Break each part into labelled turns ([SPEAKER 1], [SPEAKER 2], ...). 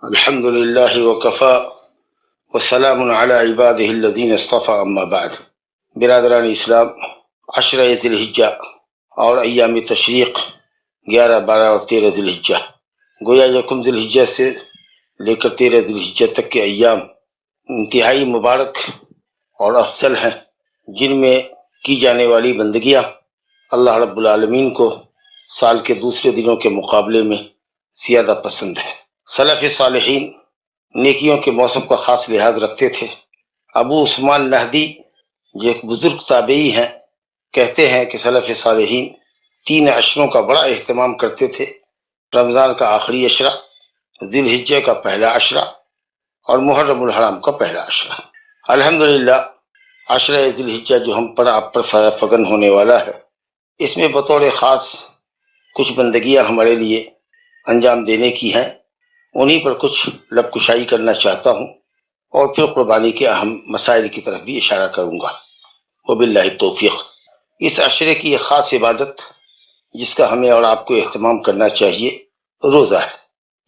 [SPEAKER 1] الحمد للہ وکفا وسلام علی عبادہ الذین اصطفى اما بعد۔ برادران اسلام، عشرہ ذی الحجہ اور ایام تشریق 11، 12 اور 13 ذی الحجہ، گویا یکم ذی الحجہ سے لے کر 13 ذی الحجہ تک کے ایام انتہائی مبارک اور افضل ہیں، جن میں کی جانے والی بندگیاں اللہ رب العالمین کو سال کے دوسرے دنوں کے مقابلے میں زیادہ پسند ہے۔ سلف صالحین نیکیوں کے موسم کا خاص لحاظ رکھتے تھے۔ ابو عثمان نہدی جو ایک بزرگ تابعی ہیں، کہتے ہیں کہ سلف صالحین 3 عشروں کا بڑا اہتمام کرتے تھے: رمضان کا آخری عشرہ، ذی الحجہ کا پہلا عشرہ اور محرم الحرام کا پہلا عشرہ۔ الحمدللہ عشرہ ذی الحجہ جو ہم پر آپ پر سایہ فگن ہونے والا ہے، اس میں بطور خاص کچھ بندگیاں ہمارے لیے انجام دینے کی ہیں، انہی پر کچھ لب کشائی کرنا چاہتا ہوں اور پھر قربانی کے اہم مسائل کی طرف بھی اشارہ کروں گا۔ وباللہ التوفیق۔ اس عشرے کی ایک خاص عبادت جس کا ہمیں اور آپ کو اہتمام کرنا چاہیے روزہ ہے۔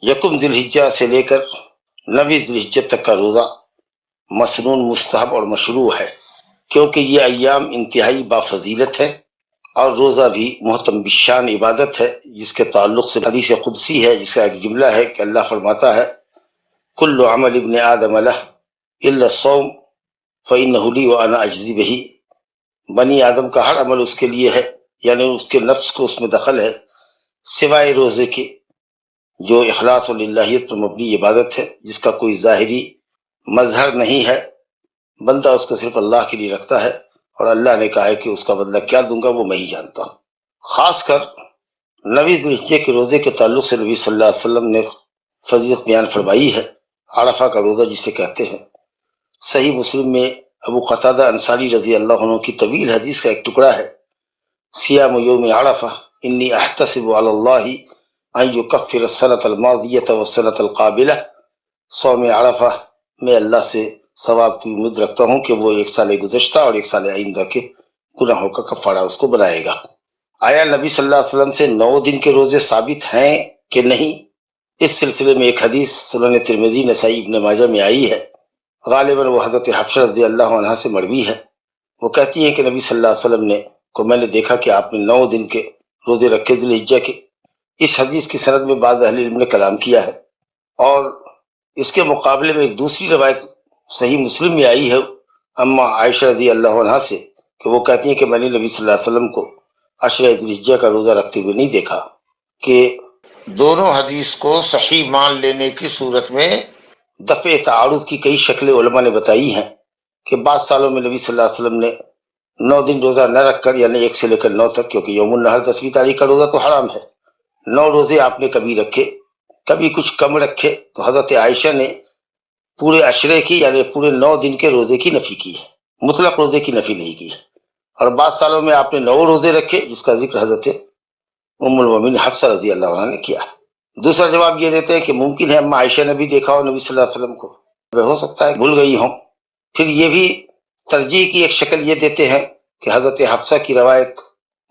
[SPEAKER 1] یکم ذی الحجہ سے لے کر 9 ذی الحجہ تک کا روزہ مسنون، مستحب اور مشروع ہے، کیونکہ یہ ایام انتہائی بافضیلت ہے اور روزہ بھی محتم بالشان عبادت ہے، جس کے تعلق سے حدیث قدسی ہے، جس کا ایک جملہ ہے کہ اللہ فرماتا ہے: کل عمل ابن آدم لہ الا الصوم فإنہ لی وأنا اجزی بہ۔ بنی آدم کا ہر عمل اس کے لیے ہے، یعنی اس کے نفس کو اس میں دخل ہے، سوائے روزے کے، جو اخلاص و للہیت پر مبنی عبادت ہے، جس کا کوئی ظاہری مظہر نہیں ہے، بندہ اس کو صرف اللہ کے لیے رکھتا ہے، اور اللہ نے کہا ہے کہ اس کا بدلہ کیا دوں گا وہ میں ہی جانتا ہوں۔ خاص کر 9 ذی الحجہ کے روزے کے تعلق سے نبی صلی اللہ علیہ وسلم نے فضیلت بیان فرمائی ہے، عرفہ کا روزہ جسے کہتے ہیں۔ صحیح مسلم میں ابو قتادہ انصاری رضی اللہ عنہ کی طویل حدیث کا ایک ٹکڑا ہے: صیام یوم عرفہ انی احتسب علی اللہ ان یکفر السنۃ الماضیۃ والسنۃ القابلہ۔ صوم عرفہ میں اللہ سے ثواب کی امید رکھتا ہوں کہ وہ ایک سال گزشتہ اور ایک سال آئندہ کے گناہوں کا کفارہ اس کو بنائے گا۔ آیا نبی صلی اللہ علیہ وسلم سے 9 دن کے روزے ثابت ہیں کہ نہیں؟ اس سلسلے میں ایک حدیث سنن ترمذی، نسائی، ابن ماجہ میں آئی ہے، غالباً وہ حضرت حفصہ رضی اللہ عنہا سے مروی ہے۔ وہ کہتی ہیں کہ نبی صلی اللہ علیہ وسلم کو میں نے دیکھا کہ آپ نے 9 دن کے روزے رکھے ذی الحجہ کے۔ اس حدیث کی سند میں بعض اہل علم نے کلام کیا ہے، اور اس کے مقابلے میں ایک دوسری روایت صحیح مسلم میں آئی ہے اما عائشہ رضی اللہ عنہا سے، کہ وہ کہتی ہیں کہ میں نے نبی صلی اللہ علیہ وسلم کو عشرہ ذی الحجہ کا روزہ رکھتے ہوئے نہیں دیکھا۔ کہ دونوں حدیث کو صحیح مان لینے کی صورت میں دفع تعارض کی کئی شکلیں علماء نے بتائی ہیں، کہ بعض سالوں میں نبی صلی اللہ علیہ وسلم نے 9 دن روزہ نہ رکھ کر، یعنی 1 سے لے کر 9 تک، کیونکہ یوم النحر 10ویں تاریخ کا روزہ تو حرام ہے، 9 روزے آپ نے کبھی رکھے، کبھی کچھ کم رکھے، تو حضرت عائشہ نے پورے عشرے کی، یعنی پورے 9 دن کے روزے کی نفی کی ہے، مطلق روزے کی نفی نہیں کی ہے۔ اور بعض سالوں میں آپ نے 9 روزے رکھے، جس کا ذکر حضرت ام المومنین حفصہ رضی اللہ عنہ نے کیا ہے۔ دوسرا جواب یہ دیتے ہیں کہ ممکن ہے اما عائشہ نے بھی دیکھا ہو نبی صلی اللہ علیہ وسلم کو، ہو سکتا ہے بھول گئی ہوں۔ پھر یہ بھی ترجیح کی ایک شکل یہ دیتے ہیں کہ حضرت حفصہ کی روایت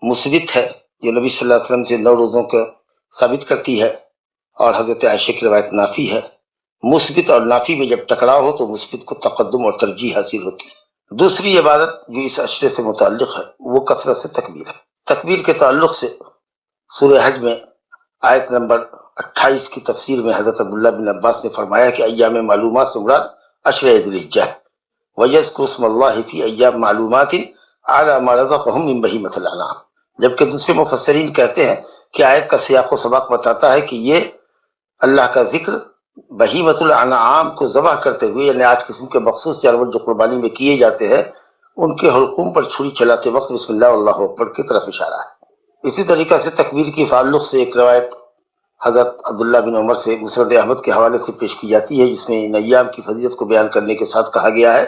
[SPEAKER 1] مثبت ہے، جو نبی صلی اللہ علیہ وسلم سے 9 روزوں کا ثابت کرتی ہے، اور حضرت عائشہ کی روایت نافی ہے۔ مثبت اور نافی میں جب ٹکراؤ ہو تو مثبت کو تقدم اور ترجیح حاصل ہوتی ہے۔ دوسری عبادت جو اس عشرے سے متعلق ہے وہ کثرت سے تکبیر ہے۔ تکبیر کے تعلق سے سورہ حج میں آیت نمبر 28 کی تفسیر میں حضرت عبداللہ بن عباس نے فرمایا کہ ایام معلومات سے مراد عشرہ ذی الحجہ ہے، وَيَذْكُرُ اسْمَ اللَّهِ فِي أَيَّامٍ مَعْلُومَاتٍ عَلَىٰ مَا رَزَقَهُم مِّن بَهِیمَةِ الْأَنْعَامِ۔ جبکہ دوسرے مفسرین کہتے ہیں کہ آیت کا سیاق و سباق بتاتا ہے کہ یہ اللہ کا ذکر بہیمۃ الانعام کو ذبح کرتے ہوئے، یعنی 8 قسم کے مخصوص جانور جو قربانی میں کیے جاتے ہیں، ان کے حلقوم پر چھری چلاتے وقت بسم اللہ اللہ اکبر کی طرف اشارہ ہے۔ اسی طریقہ سے تکبیر کی تعلق سے ایک روایت حضرت عبداللہ بن عمر سے مسند احمد کے حوالے سے پیش کی جاتی ہے، جس میں ان ایام کی فضیلت کو بیان کرنے کے ساتھ کہا گیا ہے: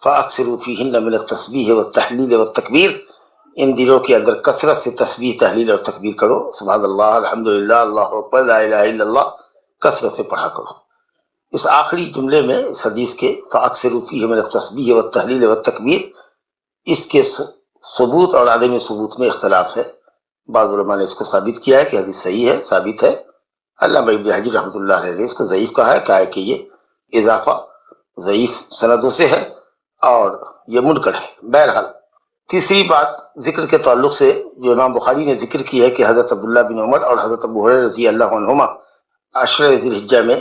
[SPEAKER 1] فَأَكْثِرُوا فِيهِنَّ مِنَ التَّسْبِيحِ وَالتَّحْلِيلِ وَالتَّكْبِيرِ۔ ان دنوں کے اندر کثرت سے تسبیح، تحلیل اور تکبیر کرو، سبحان اللہ، الحمدللہ، اللہ اکبر، لا الہ الا اللہ، کثرت سے پڑھا کرو۔ اس آخری جملے میں اس حدیث کے فَأَكْثِرُوا فِيهِ مِنَ التَّسْبِيحِ وَالتَّحْلِيلِ وَالتَّكْبِيرِ، اس کے ثبوت اور عدم ثبوت میں اختلاف ہے۔ بعض علماء نے اس کو ثابت کیا ہے کہ حدیث صحیح ہے، ثابت ہے، علامہ ابن حجر رحمۃ اللہ علیہ نے اس کو ضعیف کہا ہے کہ یہ اضافہ ضعیف سندوں سے ہے اور یہ منکر ہے۔ بہرحال تیسری بات ذکر کے تعلق سے جو امام بخاری نے ذکر کی ہے کہ حضرت عبداللہ بن عمر اور حضرت ابو ہریرہ رضی اللہ عنہما عشرہ ذی الحجہ میں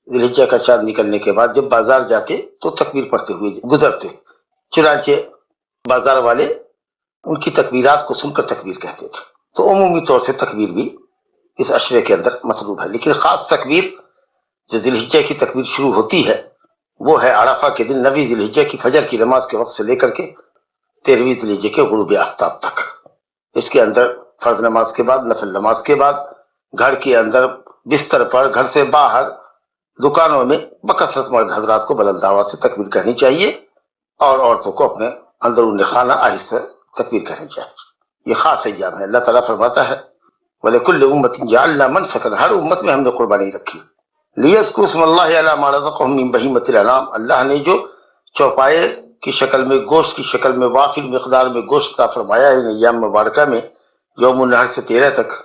[SPEAKER 1] ذی الحجہ کا چاند نکلنے کے بعد جب بازار جاتے تو تکبیر پڑھتے ہوئے گزرتے، چنانچہ بازار والے ان کی تکبیرات کو سن کر تکبیر کہتے تھے۔ تو عمومی طور سے تکبیر بھی اس عشرے کے اندر مطلوب ہے، لیکن خاص تکبیر جو ذی الحجہ کی تکبیر شروع ہوتی ہے وہ ہے عرفہ کے دن 9 ذی الحجہ کی فجر کی نماز کے وقت سے لے کر کے 13 ذی الحجہ کے غروب آفتاب تک۔ اس کے اندر فرض نماز کے بعد، نفل نماز کے بعد، گھر کے اندر، بستر پر، گھر سے باہر، دکانوں میں بکثرت مرد حضرات کو بلند آواز سے تکبیر کہنی چاہیے اور عورتوں کو اپنے اندرون خانہ آہستہ تکبیر کہنی چاہیے۔ یہ خاص ایام ہے۔ اللہ تعالیٰ فرماتا ہے وَلِكُلِّ أُمَّةٍ جَعَلْنَا مَنْسَكًا، ہر امت میں ہم نے قربانی رکھی، لِيَذْكُرُوا اسْمَ اللَّهِ عَلَىٰ مَا رَزَقَهُم مِّن بَهِيمَةِ الْأَنْعَامِ، اللہ نے جو چوپائے کی شکل میں، گوشت کی شکل میں، وافر مقدار میں گوشت عطا فرمایا ہے ان ایام مبارکہ میں، یوم النحر سے 13 تک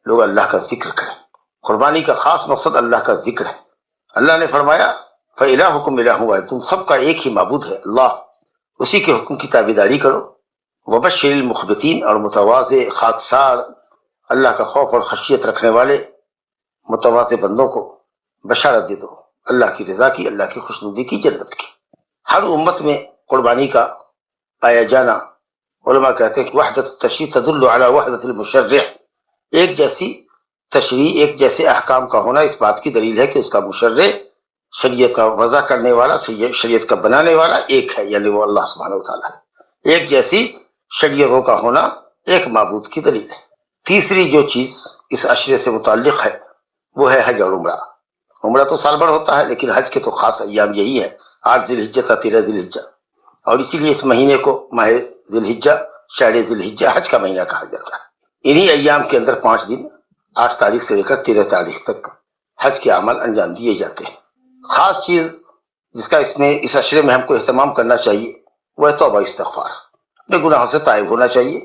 [SPEAKER 1] لوگ اللہ کا ذکر کریں۔ قربانی کا خاص مقصد اللہ کا ذکر ہے۔ اللہ نے فرمایا فَإِلَٰهُكُمْ إِلَٰهٌ وَاحِدٌ، تم سب کا ایک ہی معبود ہے اللہ، اسی کے حکم کی تابعداری کرو۔ وَبَشِّرِ الْمُخْبِتِينَ، اور متواضع، خاکسار، اللہ کا خوف اور خشیت رکھنے والے متواضع بندوں کو بشارت دے دو اللہ کی رضا کی، اللہ کی خوشنودی کی، جنت کی۔ ہر امت میں قربانی کا پایا جانا، علماء کہتے ہیں کہ وحدت التشریع تدل علی وحدت المشرع، ایک جیسی تشریع، ایک جیسے احکام کا ہونا اس بات کی دلیل ہے کہ اس کا مشرع، شریعت کا وضع کرنے والا، شریعت کا بنانے والا ایک ہے، یعنی وہ اللہ سبحانہ وتعالیٰ ہے۔ ایک جیسی شریعتوں کا ہونا ایک معبود کی دلیل ہے۔ تیسری جو چیز اس عشرے سے متعلق ہے وہ ہے حج اور عمرہ۔ عمرہ تو سال بھر ہوتا ہے، لیکن حج کے تو خاص ایام یہی ہے، 8 ذی الحجہ تا 13 ذی الحجہ، اور اسی لیے اس مہینے کو ماہ ذی الحجہ، شہر ذی الحجہ، حج کا مہینہ کہا جاتا ہے۔ انہی ایام کے اندر 5 دن، 8 تاریخ سے لے کر 13 تاریخ تک حج کے عمل انجام دیے جاتے ہیں۔ خاص چیز جس کا اس عشرے میں ہم کو اہتمام کرنا چاہیے وہ ہے توبہ استغفار، اپنے گناہوں سے تائب ہونا چاہیے۔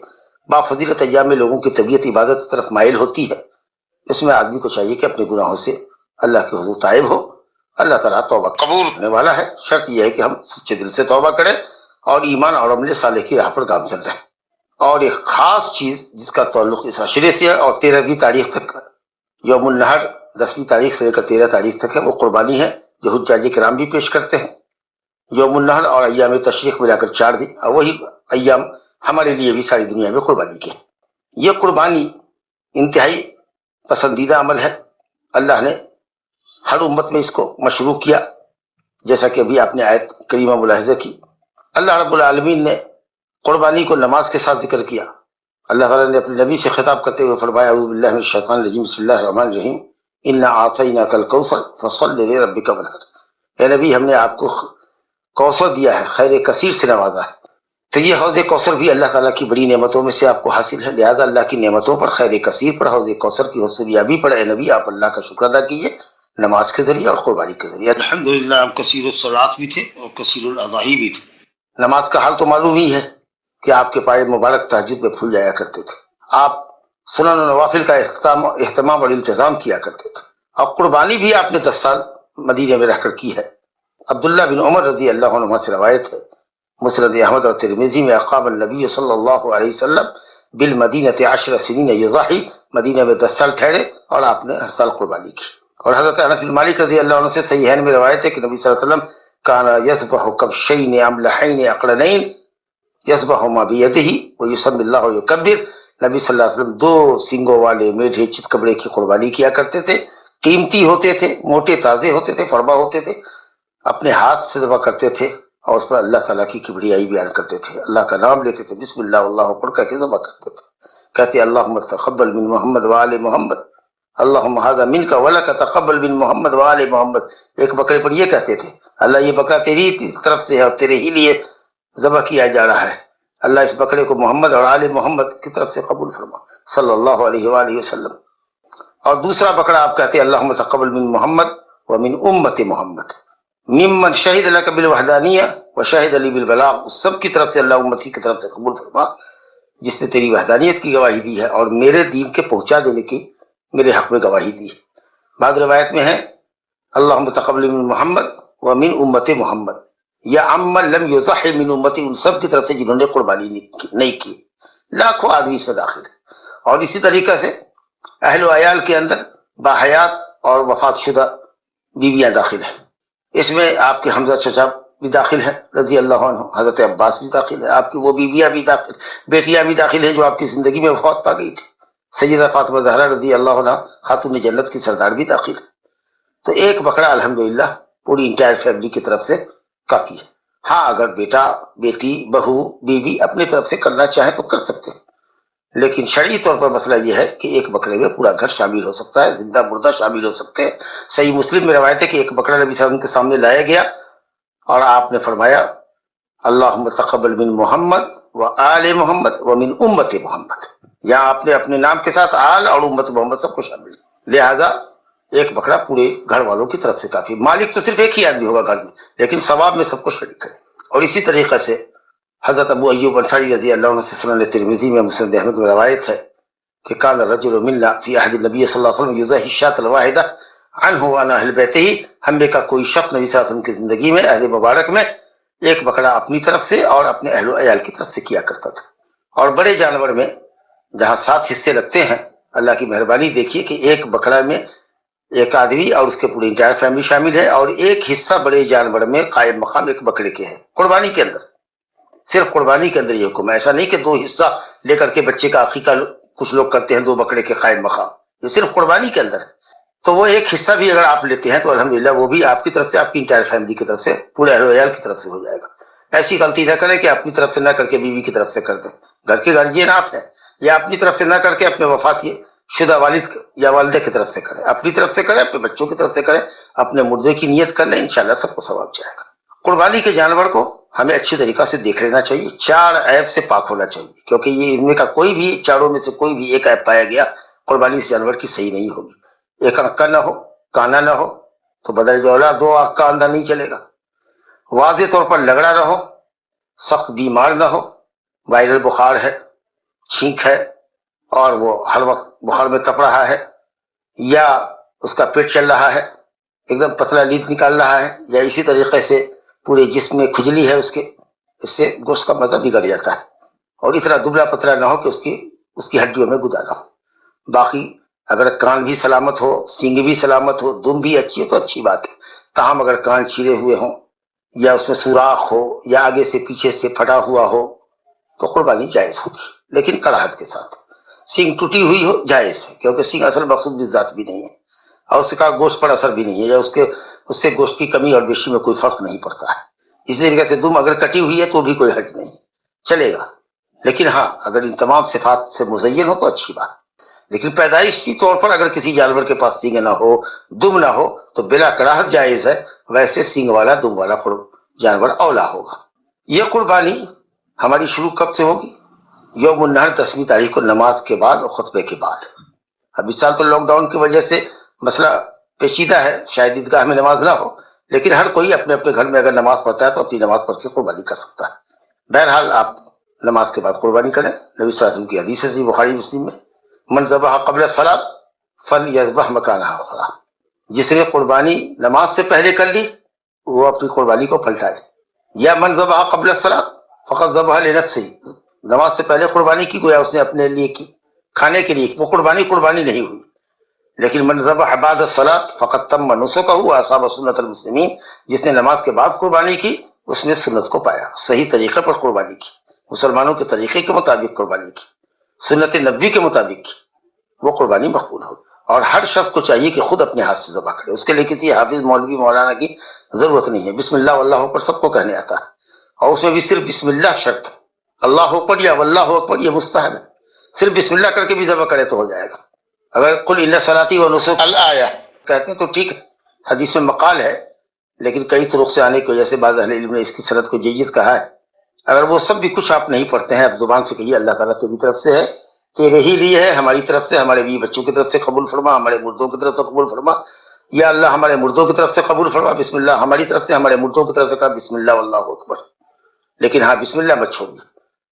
[SPEAKER 1] بافضیلت ایام میں لوگوں کی طبیعت عبادت کی طرف مائل ہوتی ہے، اس میں آدمی کو چاہیے کہ اپنے گناہوں سے اللہ کے حضور تائب ہو۔ اللہ تعالیٰ توبہ قبول کرنے والا ہے، شرط یہ ہے کہ ہم سچے دل سے توبہ کریں اور ایمان اور عمل صالح کی راہ پر گامزن رہیں۔ اور ایک خاص چیز جس کا تعلق اس عشرے سے ہے اور 13ویں تاریخ تک، یوم النحر 10ویں تاریخ سے لے کر 13 تاریخ تک ہے، وہ قربانی ہے جو حجاج کرام بھی پیش کرتے ہیں۔ یوم النحر اور ایام تشریق ملا کر 4 دن، اور وہی ایام ہمارے لیے بھی ساری دنیا میں قربانی کے۔ یہ قربانی انتہائی پسندیدہ عمل ہے، اللہ نے ہر امت میں اس کو مشروع کیا، جیسا کہ ابھی آپ نے آیت کریمہ ملاحظہ کی۔ اللہ رب العالمین نے قربانی کو نماز کے ساتھ ذکر کیا۔ اللہ تعالیٰ نے اپنے نبی سے خطاب کرتے ہوئے فرمایا اعوذ باللہ من الشیطان الرجیم بسم اللہ الرحمن الرحیم انا اعطیناک الکوثر فصل لربک وانحر، اے نبی ہم نے آپ کو کوثر دیا ہے، خیر کثیر سے نوازا ہے۔ تو یہ حوض کوثر بھی اللہ تعالیٰ کی بڑی نعمتوں میں سے آپ کو حاصل ہے، لہذا اللہ کی نعمتوں پر، خیر کثیر پر، حوض کوثر کی حصولیابی پر اے نبی آپ اللہ کا شکر ادا کیجیے نماز کے ذریعے اور قربانی کے ذریعے۔ الحمدللہ آپ کثیر الصلاۃ بھی تھے اور کثیر الاضاحی بھی تھے۔ نماز کا حال تو معلوم ہی ہے کہ آپ کے پائے مبارک تہجد میں پھول جایا کرتے تھے، آپ سنن و نوافل کا اہتمام اور التزام کیا کرتے تھے، اور قربانی بھی آپ نے 10 سال مدینے میں رہ کر کی ہے۔ عبداللہ بن عمر رضی اللہ عنہما سے روایت ہے، مسند احمد اور ترمذی میں، اقام النبی صلی اللہ علیہ وسلم بالمدینۃ 10 سنین یضحی، مدینہ میں 10 سال ٹھہرے اور آپ نے ہر سال قربانی کی۔ اور حضرت انس بن مالک رضی اللہ عنہ سے صحیحین میں روایت ہے کہ نبی صلی اللہ علیہ وسلم کان یذبح کبشین املحین اقرنین یذبحهما بیدہ ویسمی اللہ ویکبر، نبی صلی اللہ علیہ وسلم 2 سینگوں والے میٹھے چتکبرے کی قربانی کیا کرتے تھے، قیمتی ہوتے تھے، موٹے تازے ہوتے تھے، فربا ہوتے تھے، اپنے ہاتھ سے ذبح کرتے تھے اور اس پر اللہ تعالیٰ کی کبریائی بیان کرتے تھے، اللہ کا نام لیتے تھے، بسم اللہ اللہ اکبر کہہ کے ذبح کرتے تھے، کہتے اللہم تقبل من محمد وآل محمد، اللہم ھذا منک ولک تقبل من محمد وآل محمد۔ ایک بکرے پر یہ کہتے تھے اللہ یہ بکرا تیری طرف سے ہے اور تیرے ہی لیے ذبح کیا جا رہا ہے، اللہ اس بکرے کو محمد اور آل محمد کی طرف سے قبول فرما صلی اللہ علیہ وآلہ وسلم۔ اور دوسرا بکرا آپ کہتے ہیں اللہم تقبل من محمد ومن امت محمد ممن شہد لک بالوحدانیہ وشہد علی بالبلاغ، اس سب کی طرف سے اللہ امتی کی طرف سے قبول فرما جس نے تیری وحدانیت کی گواہی دی ہے اور میرے دین کے پہنچا دینے کی میرے حق میں گواہی دی ہے۔ بعض روایت میں ہے اللہم تقبل من محمد و من امت محمد، یا عمن لم یضحی من امتی، ان سب کی طرف سے جنہوں نے قربانی نہیں کی، لاکھوں آدمی اس میں داخل ہے۔ اور اسی طریقہ سے اہل و عیال کے اندر باحیات اور وفات شدہ بیویاں داخل ہیں، اس میں آپ کے حمزہ چچا بھی داخل ہیں رضی اللہ عنہ، حضرت عباس بھی داخل ہے، آپ کی وہ بیویاں بھی داخل، بیٹیاں بھی داخل ہیں جو آپ کی زندگی میں وفات پا گئی تھی، سیدہ فاطمہ زہرا رضی اللہ عنہ خاتون جنت کی سردار بھی داخل ہے۔ تو ایک بکرا الحمدللہ پوری انٹائر فیملی کی طرف سے کافی ہے۔ ہاں اگر بیٹا بیٹی بہو بیوی اپنی طرف سے کرنا چاہے تو کر سکتے ہیں، لیکن شرعی طور پر مسئلہ یہ ہے کہ ایک بکرے میں پورا گھر شامل ہو سکتا ہے، زندہ مردہ شامل ہو سکتے ہیں۔ صحیح مسلم میں روایت ہے کہ ایک بکرا نبی صلی اللہ علیہ وسلم کے سامنے لایا گیا اور آپ نے فرمایا اللہم تقبل من محمد و آل محمد و من امت محمد، یہاں آپ نے اپنے نام کے ساتھ آل اور امت محمد سب کو شامل، لہذا ایک بکرا پورے گھر والوں کی طرف سے کافی، مالک تو صرف ایک ہی آدمی ہوگا گھر میں، لیکن ثواب میں سب کو شریک کرے۔ اور اسی طریقے سے حضرت ابو ایوب انصاری رضی اللہ عنہ سے سنن ترمذی میں، مسند احمد میں روایت ہے کہ کان الرجل منا فی عہد النبی صلی اللہ علیہ وسلم یضحی الشاۃ الواحدہ عنہ وعن اہل بیتہ، ہم میں کا کوئی شخص نبی صلی اللہ علیہ وسلم کی زندگی میں اہل مبارک میں ایک بکرا اپنی طرف سے اور اپنے اہل و عیال کی طرف سے کیا کرتا تھا۔ اور بڑے جانور میں جہاں 7 حصے لگتے ہیں، اللہ کی مہربانی دیکھیے کہ ایک بکرا میں ایک آدمی اور اس کے پوری انٹائر فیملی شامل ہے، اور ایک حصہ بڑے جانور میں قائم مقام ایک بکرے کے ہے، قربانی کے اندر، صرف قربانی کے اندر یہ حکم ہے۔ ایسا نہیں کہ 2 حصہ لے کر کے بچے کا عقیقہ کچھ لوگ کرتے ہیں 2 بکرے کے قائم مقام، یہ صرف قربانی کے اندر ہے۔ تو وہ ایک حصہ بھی اگر آپ لیتے ہیں تو الحمدللہ وہ بھی آپ کی طرف سے، آپ کی انٹائر فیملی کی طرف سے، پورے اہل و عیال کی طرف سے ہو جائے گا۔ ایسی غلطی نہ کریں کہ اپنی طرف سے نہ کر کے بیوی کی طرف سے کر دیں، گھر کے گارجین آپ ہیں، یا اپنی طرف سے نہ کر کے اپنے وفات شدہ والد یا والدہ کی طرف سے کریں، اپنی طرف سے کریں، اپنے بچوں کی طرف سے کریں، اپنے مردے کی نیت کر لیں، انشاءاللہ سب کو ثواب جائے گا۔ قربانی کے جانور کو ہمیں اچھی طریقہ سے دیکھ لینا چاہیے، 4 عیب سے پاک ہونا چاہیے، کیونکہ یہ ان میں کا کوئی بھی 4 میں سے کوئی بھی ایک عیب پایا گیا، قربانی اس جانور کی صحیح نہیں ہوگی۔ ایک آنکھ کا نہ ہو، کانا نہ ہو تو بدل جولا 2 آنکھ کا اندھا نہیں چلے گا، واضح طور پر لگڑا نہ ہو، سخت بیمار نہ ہو، وائرل بخار ہے، چھینک ہے اور وہ ہر وقت بخار میں تپ رہا ہے، یا اس کا پیٹ چل رہا ہے، ایک دم پتلا لیت نکال رہا ہے، یا اسی طریقے سے پورے جسم میں کھجلی ہے اس کے، اس سے گوشت کا مزہ بگڑ جاتا ہے، اور اتنا دبلا پتلا نہ ہو کہ اس کی ہڈیوں میں گدا نہ ہو۔ باقی اگر کان بھی سلامت ہو، سینگ بھی سلامت ہو، دم بھی اچھی ہے تو اچھی بات ہے، تاہم اگر کان چیرے ہوئے ہوں یا اس میں سوراخ ہو یا آگے سے پیچھے سے پھٹا ہوا ہو تو قربانی جائز ہوگی، لیکن کراہت کے ساتھ۔ سینگ ٹوٹی ہوئی ہو جائز ہے، کیونکہ سینگ اصل مقصود بھی ذات بھی نہیں ہے، اور اس کا گوشت پر اثر بھی نہیں ہے، یا اس سے گوشت کی کمی اور بیشی میں کوئی فرق نہیں پڑتا ہے۔ اسی طریقے سے دم اگر کٹی ہوئی ہے تو بھی کوئی حرج نہیں، چلے گا، لیکن ہاں اگر ان تمام صفات سے مزین ہو تو اچھی بات۔ لیکن پیدائشی طور پر اگر کسی جانور کے پاس سینگ نہ ہو، دم نہ ہو تو بلا کراہت جائز ہے، ویسے سینگ والا دم والا جانور اولا ہوگا۔ یہ قربانی ہماری شروع کب سے ہوگی؟ یوم النحر 10ویں تاریخ کو نماز کے بعد اور خطبے کے بعد۔ اب اس سال تو لاک ڈاؤن کی وجہ سے مسئلہ پیچیدہ ہے، شاید عیدگاہ میں نماز نہ ہو، لیکن ہر کوئی اپنے اپنے گھر میں اگر نماز پڑھتا ہے تو اپنی نماز پڑھ کے قربانی کر سکتا ہے۔ بہرحال آپ نماز کے بعد قربانی کریں، نبی صلی اللہ علیہ وسلم کی حدیث ہے بخاری مسلم میں، من ذبح قبل الصلاۃ فلیذبح مکانہا اخری، جس نے قربانی نماز سے پہلے کر لی وہ اپنی قربانی کو پلٹائے، یا من ذبح قبل الصلاۃ فقد ذبح لنفسہ، نماز سے پہلے قربانی کی گویا اس نے اپنے لیے کی، کھانے کے لیے، وہ قربانی نہیں ہوئی۔ لیکن من ذبح بعد الصلاۃ فقد تم نسکہ واصاب سنت المسلمین، جس نے نماز کے بعد قربانی کی اس نے سنت کو پایا، صحیح طریقے پر قربانی کی، مسلمانوں کے طریقے کے مطابق قربانی کی، سنت نبوی کے مطابق کی، وہ قربانی مقبول ہوگی۔ اور ہر شخص کو چاہیے کہ خود اپنے ہاتھ سے ذبح کرے، اس کے لیے کسی حافظ مولوی مولانا کی ضرورت نہیں ہے، بسم اللہ واللہ اکبر سب کو کہنے آتا ہے، اور اس میں بھی صرف بسم اللہ شرط ہے، اللہ اکبر یا واللہ اکبر یہ مستحب ہے، صرف بسم اللہ کر کے بھی ذبح کرے تو ہو جائے گا۔ اگر قل ان صلاتی و نسک الآیہ کہتے ہیں تو ٹھیک ہے، حدیث میں مقال ہے، لیکن کئی طرق سے آنے کی وجہ سے بعض اہل علم نے اس کی سند کو جید کہا ہے۔ اگر وہ سب بھی کچھ آپ نہیں پڑھتے ہیں، اب زبان سے کہیے اللہ تعالیٰ کی طرف سے ہے، تیرے ہی لیے ہے، ہماری طرف سے، ہمارے بیوی بچوں کی طرف سے قبول فرما، ہمارے مردوں کی طرف سے قبول فرما، یا اللہ ہمارے مردوں کی طرف سے قبول فرما، بسم اللہ ہماری طرف سے، ہمارے مردوں کی طرف سے کہا بسم اللہ واللہ اکبر، لیکن ہاں بسم اللہ مت چھوڑیے۔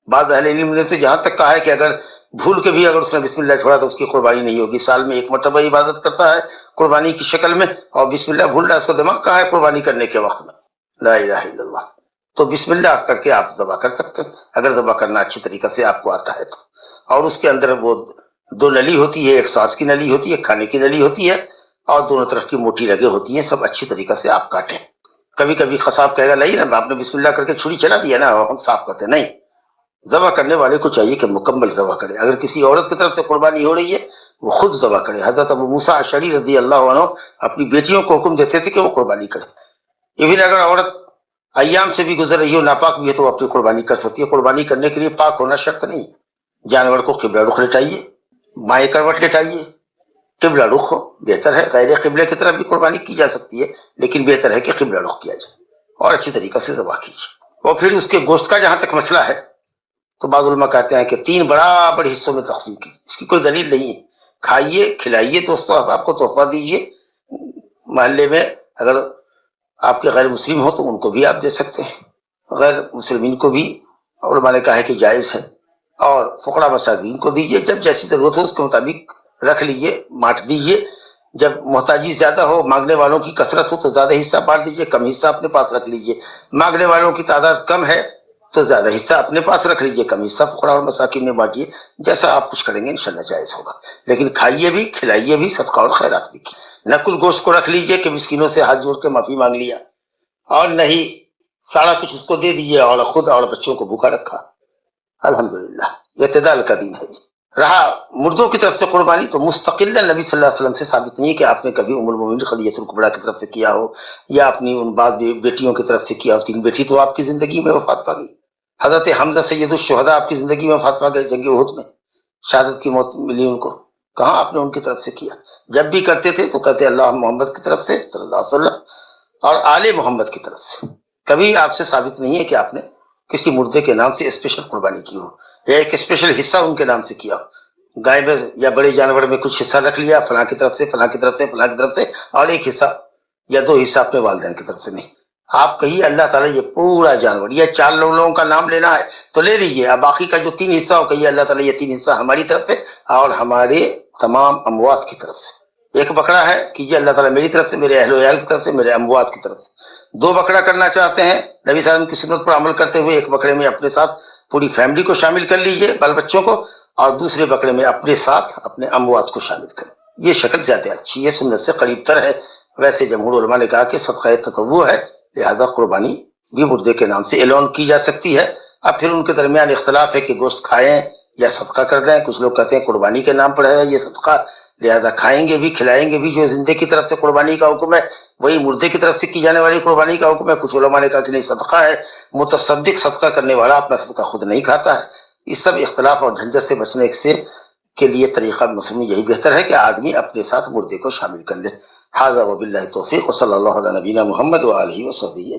[SPEAKER 1] بعض اہل علم نے تو جہاں تک کہا ہے کہ اگر بھول کے بھی اگر اس نے بسم اللہ چھوڑا تو اس کی قربانی نہیں ہوگی. سال میں ایک مرتبہ عبادت کرتا ہے قربانی کی شکل میں اور بسم اللہ بھول رہا ہے, اس کا دماغ کہاں ہے قربانی کرنے کے وقت میں. لا الہ الا اللہ. تو بسم اللہ کر کے آپ ذبح کر سکتے ہیں اگر ذبح کرنا اچھی طریقے سے آپ کو آتا ہے تو. اور اس کے اندر وہ دو نلی ہوتی ہے, ایک سانس کی نلی ہوتی ہے, ایک کھانے کی نلی ہوتی ہے, اور دونوں طرف کی موٹی رگیں ہوتی ہیں. سب اچھی طریقے سے آپ کاٹیں. کبھی کبھی قصاب کہے گا نہیں نا آپ نے بسم اللہ کر کے چھری چلا دیا نا ہم صاف کرتے. نہیں, ذبح کرنے والے کو چاہیے کہ مکمل ذبح کرے. اگر کسی عورت کی طرف سے قربانی ہو رہی ہے وہ خود ذبح کرے. حضرت ابو موسیٰ اشعری رضی اللہ عنہ اپنی بیٹیوں کو حکم دیتے تھے کہ وہ قربانی کرے. ایون اگر عورت ایام سے بھی گزر رہی ہو, ناپاک بھی ہے, تو وہ اپنی قربانی کر سکتی ہے. قربانی کرنے کے لیے پاک ہونا شرط نہیں. جانور کو قبلہ رخ لٹائیے, مائیں کروٹ لٹائیے, قبلہ رخ ہو بہتر ہے. غیر قبلے کی طرف بھی قربانی کی جا سکتی ہے لیکن بہتر ہے کہ قبلہ رخ کیا جائے اور اچھی طریقے سے ذبح کیجیے. اور پھر اس کے گوشت کا جہاں تک مسئلہ ہے تو بعض علماء کہتے ہیں کہ 3 برابر حصوں میں تقسیم کی. اس کی کوئی دلیل نہیں ہے. کھائیے, کھلائیے, دوستوں احباب کو تحفہ دیجیے. محلے میں اگر آپ کے غیر مسلم ہو تو ان کو بھی آپ دے سکتے ہیں. غیر مسلمین کو بھی علماء نے کہا ہے کہ جائز ہے. اور فقراء مساکین کو دیجیے. جب جیسی ضرورت ہو اس کے مطابق رکھ لیجیے, بانٹ دیجیے. جب محتاجی زیادہ ہو, مانگنے والوں کی کثرت ہو تو زیادہ حصہ بانٹ دیجیے, کم حصہ اپنے پاس رکھ لیجیے. مانگنے والوں کی تعداد کم ہے تو زیادہ حصہ اپنے پاس رکھ لیجیے, کم حصہ فقراء اور مساکین میں بانٹیے. جیسا آپ کچھ کریں گے انشاءاللہ جائز ہوگا. لیکن کھائیے بھی, کھلائیے بھی, صدقہ اور خیرات بھی کی. نہ کل گوشت کو رکھ لیجیے کہ مسکینوں سے ہاتھ جوڑ کے معافی مانگ لیا, اور نہیں سارا کچھ اس کو دے دیجیے اور خود اور بچوں کو بھوکا رکھا. الحمدللہ اعتدال کا دین ہے. رہا مردوں کی طرف سے قربانی تو مستقل نبی صلی اللہ علیہ وسلم سے ثابت نہیں ہے کہ آپ نے کبھی ام المومنین خدیجہ الکبریٰ کی طرف سے کیا ہو یا اپنی ان بعد بیٹیوں کی طرف سے کیا ہو. 3 بیٹی تو آپ کی زندگی میں وفات پا گئی. حضرت حمزہ سید الشہداء آپ کی زندگی میں وفات پا گئے, جنگ احد میں شہادت کی موت ملی ان کو. کہاں آپ نے ان کی طرف سے کیا؟ جب بھی کرتے تھے تو کہتے اللہ محمد کی طرف سے صلی اللہ علیہ وسلم اور آل محمد کی طرف سے. کبھی آپ سے ثابت نہیں ہے کہ آپ نے کسی مردے کے نام سے اسپیشل قربانی کی ہو یا ایک اسپیشل حصہ ان کے نام سے کیا ہو. گائے میں یا بڑے جانور میں کچھ حصہ رکھ لیا فلاں کی طرف سے, فلاں کی طرف سے, فلاں کی طرف سے, اور ایک حصہ یا 2 حصہ اپنے والدین کی طرف سے. نہیں, آپ کہیے اللہ تعالیٰ یہ پورا جانور, یا 4 لوگوں کا نام لینا ہے تو لے لیجیے. اب باقی کا جو 3 حصہ ہو کہیے اللہ تعالیٰ یہ 3 حصہ ہماری طرف سے اور ہمارے تمام اموات کی طرف سے. ایک بکرا ہے کیجیے اللہ تعالیٰ میری طرف سے, میرے اہل و عیال کی طرف سے, میرے اموات کی طرف سے. 2 بکرا کرنا چاہتے ہیں نبی صلی اللہ علیہ وسلم کی سنت پر عمل کرتے ہوئے, ایک بکرے میں اپنے ساتھ پوری فیملی کو شامل کر لیجیے, بال بچوں کو, اور دوسرے بکرے میں اپنے ساتھ اپنے اموات کو شامل کریں. یہ شکل زیادہ اچھی ہے, سنت سے قریب تر ہے. ویسے جمہور علماء نے کہا کہ صدقہ تطوع ہے, لہذا قربانی بھی مردے کے نام سے اعلان کی جا سکتی ہے. اب پھر ان کے درمیان اختلاف ہے کہ گوشت کھائیں یا صدقہ کر دیں. کچھ لوگ کہتے ہیں قربانی کے نام پر ہے یہ صدقہ, لہذا کھائیں گے بھی کھلائیں گے بھی. جو زندے کی طرف سے قربانی کا حکم ہے وہی مردے کی طرف سے کی جانے والی قربانی کا حکم ہے. کچھ علماء نے کہا کہ نہیں, صدقہ ہے, متصدق صدقہ کرنے والا اپنا صدقہ خود نہیں کھاتا ہے. اس سب اختلاف اور جھنجٹ سے بچنے کے لیے طریقہ مسلم یہی بہتر ہے کہ آدمی اپنے ساتھ مردے کو شامل کر لے. ھذا وباللہ توفیق, وصلی اللہ علی نبینا محمد وآلہ وصحبہ.